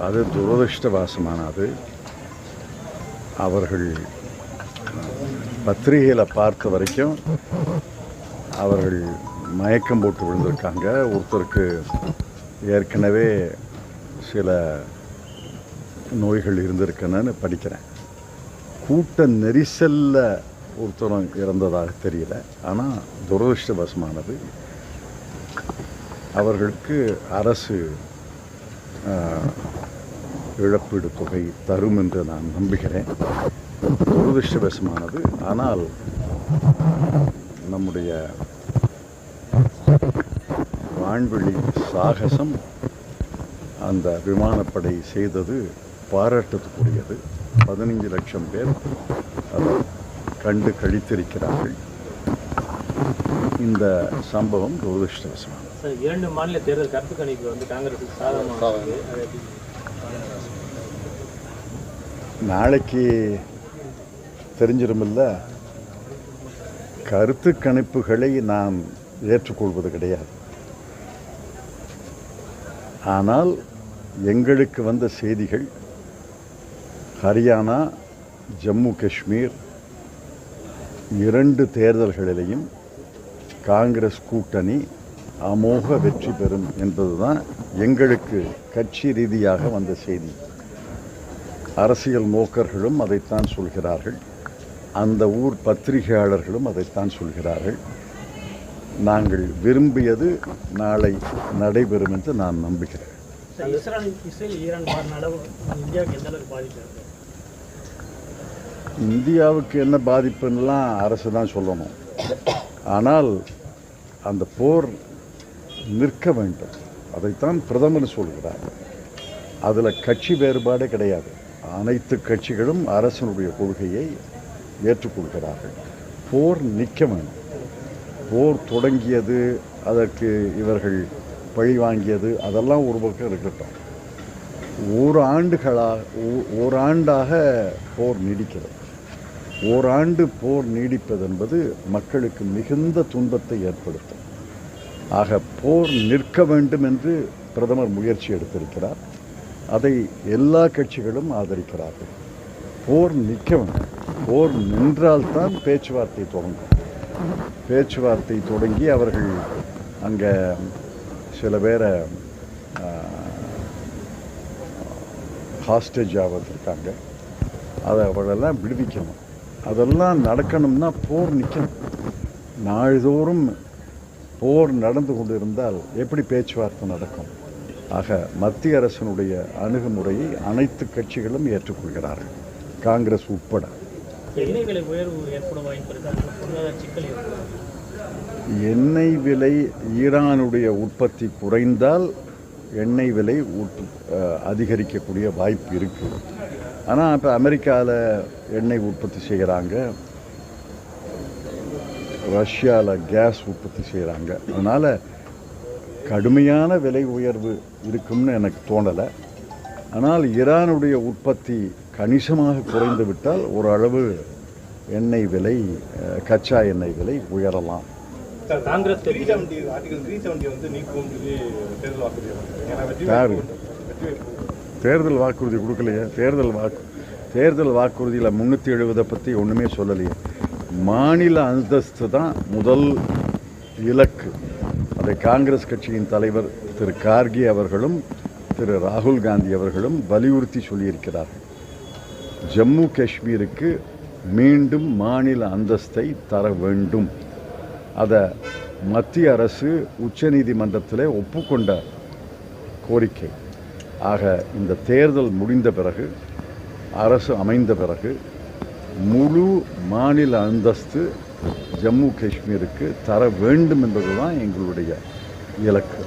அது துரதிருஷ்டவாசமானது. அவர்கள் பத்திரிகையில் பார்த்த வரைக்கும் அவர்கள் மயக்கம் போட்டு விழுந்திருக்காங்க. ஒருத்தருக்கு ஏற்கனவே சில நோய்கள் இருந்திருக்குன்னு படிக்கிறேன். கூட்ட நெரிசலில் ஒருத்தரும் இறந்ததாக தெரியல. ஆனால் துரதிருஷ்டவசமானது. அவர்களுக்கு அரசு இழப்பீடு தொகை தரும் என்று நான் நம்புகிறேன். துரதிருஷ்டவசமானது. ஆனால் நம்முடைய வான்வெளி சாகசம் அந்த விமானப்படை செய்தது பாராட்டத்துக்குரியது. 15 லட்சம் பேர் அதை கண்டு கழித்திருக்கிறார்கள். இந்த சம்பவம் துரதிருஷ்டவசமானது. 2 மாநில தேர்தல் கருத்து கணிப்பு வந்து காங்கிரஸுக்கு சாதகமாக நாளைக்கு தெரிஞ்சிருமில்ல. கருத்து கணிப்புகளை நாம் ஏற்றுக்கொள்வது கிடையாது. ஆனால் எங்களுக்கு வந்த செய்திகள் ஹரியானா, ஜம்மு காஷ்மீர் 2 தேர்தல்களிலேயும் காங்கிரஸ் கூட்டணி அமோக வெற்றி பெறும் என்பதுதான் எங்களுக்கு கட்சி ரீதியாக வந்த செய்தி. அரசியல் நோக்கர்களும் அதைத்தான் சொல்கிறார்கள். அந்த ஊர் பத்திரிகையாளர்களும் அதைத்தான் சொல்கிறார்கள். நாங்கள் விரும்பியது நாளை நடைபெறும் என்று நான் நம்புகிறேன். இந்தியாவுக்கு என்ன பாதிப்புன்னெலாம் அரசு தான் சொல்லணும். ஆனால் அந்த போர் நிற்க வேண்டும். அதைத்தான் பிரதமர் சொல்கிறார். அதில் கட்சி வேறுபாடே கிடையாது. அனைத்து கட்சிகளும் அரசனுடைய கொள்கையை ஏற்றுக்கொள்கிறார்கள். போர் நிற்க வேண்டும். போர் தொடங்கியது, அதற்கு இவர்கள் பழி வாங்கியது, அதெல்லாம் ஒரு பக்கம் இருக்கட்டும். ஓராண்டாக போர் நீடிக்கிறது. ஓராண்டு போர் நீடிப்பது என்பது மக்களுக்கு மிகுந்த துன்பத்தை ஏற்படுத்தும். ஆக போர் நிற்க வேண்டும் என்று பிரதமர் முயற்சி எடுத்திருக்கிறார். அதை எல்லா கட்சிகளும் ஆதரிக்கிறார்கள். போர் நிற்க வேண்டும். போர் நின்றால்தான் பேச்சுவார்த்தை தொடங்கும். பேச்சுவார்த்தை தொடங்கி அவர்கள் அங்கே சில பேரை ஹாஸ்டேஜாக வச்சுருக்காங்க. அதை அவளெல்லாம் விடுவிக்கணும். அதெல்லாம் நடக்கணும்னா போர் நிற்கணும். நாள்தோறும் போர் நடந்து கொண்டு இருந்தால் எப்படி பேச்சுவார்த்தை நடக்கும்? ஆக மத்திய அரசினுடைய அணுகுமுறையை அனைத்து கட்சிகளும் ஏற்றுக்கொள்கிறார்கள், காங்கிரஸ் உட்பட. எண்ணெய் விலை ஈரானுடைய உற்பத்தி குறைந்தால் எண்ணெய் விலை அதிகரிக்கக்கூடிய வாய்ப்பு இருக்குது. ஆனால் இப்போ அமெரிக்காவில் எண்ணெய் உற்பத்தி செய்கிறாங்க, ரஷ்யாவில் கேஸ் உற்பத்தி செய்கிறாங்க. அதனால் கடுமையான விலை உயர்வு இருக்கும்னு எனக்கு தோணலை. ஆனால் ஈரானுடைய உற்பத்தி கணிசமாக குறைந்து விட்டால் ஓரளவு எண்ணெய் விலை, கச்சா எண்ணெய் விலை உயரலாம். காங்கிரஸ் தேர்தல் வாக்குறுதி கொடுக்கலையே. தேர்தல் வாக்குறுதியில் 370 பற்றி ஒன்றுமே சொல்லலையே. மாநில அந்தஸ்து தான் முதல் இலக்கு. அதை காங்கிரஸ் கட்சியின் தலைவர் திரு கார்கே அவர்களும் திரு ராகுல் காந்தி அவர்களும் வலியுறுத்தி சொல்லியிருக்கிறார்கள். ஜம்மு காஷ்மீருக்கு மீண்டும் மாநில அந்தஸ்தை தர வேண்டும். அதை மத்திய அரசு உச்சநீதிமன்றத்தில் ஒப்புக்கொண்ட கோரிக்கை. ஆக இந்த தேர்தல் முடிந்த பிறகு, அரசு அமைந்த பிறகு முழு மாநில அந்தஸ்து ஜம்மு காஷ்மீருக்கு தர வேண்டும் என்பதுதான் எங்களுடைய இலக்கு.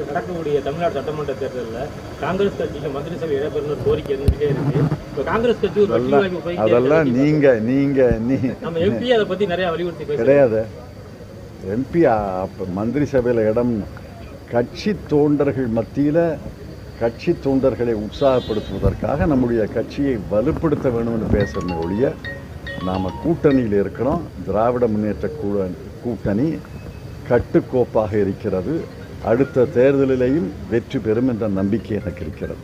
நடக்கக்கூடிய தமிழ்நாடு சட்டமன்ற தேர்தலில் காங்கிரஸ் கட்சிக்கு மந்திரி சபை இடம்பெறும் கோரிக்கை இருந்துகிட்டே இருக்கு. இப்போ காங்கிரஸ் கட்சி அதெல்லாம் நம்ம எம்பி அதை பற்றி நிறைய வலியுறுத்தி கிடையாது. எம்பி மந்திரி சபையில் இடம் கட்சி தொண்டர்கள் மத்தியில் கட்சி தொண்டர்களை உற்சாகப்படுத்துவதற்காக நம்முடைய கட்சியை வலுப்படுத்த வேணும்னு பேசுகிறோமே ஒழிய, நாம் கூட்டணியில் இருக்கிறோம். திராவிட முன்னேற்ற கூட்டணி கட்டுக்கோப்பாக இருக்கிறது. அடுத்த தேர்தலிலேயும் வெற்றி பெறும் என்ற நம்பிக்கை எனக்கு இருக்கிறது.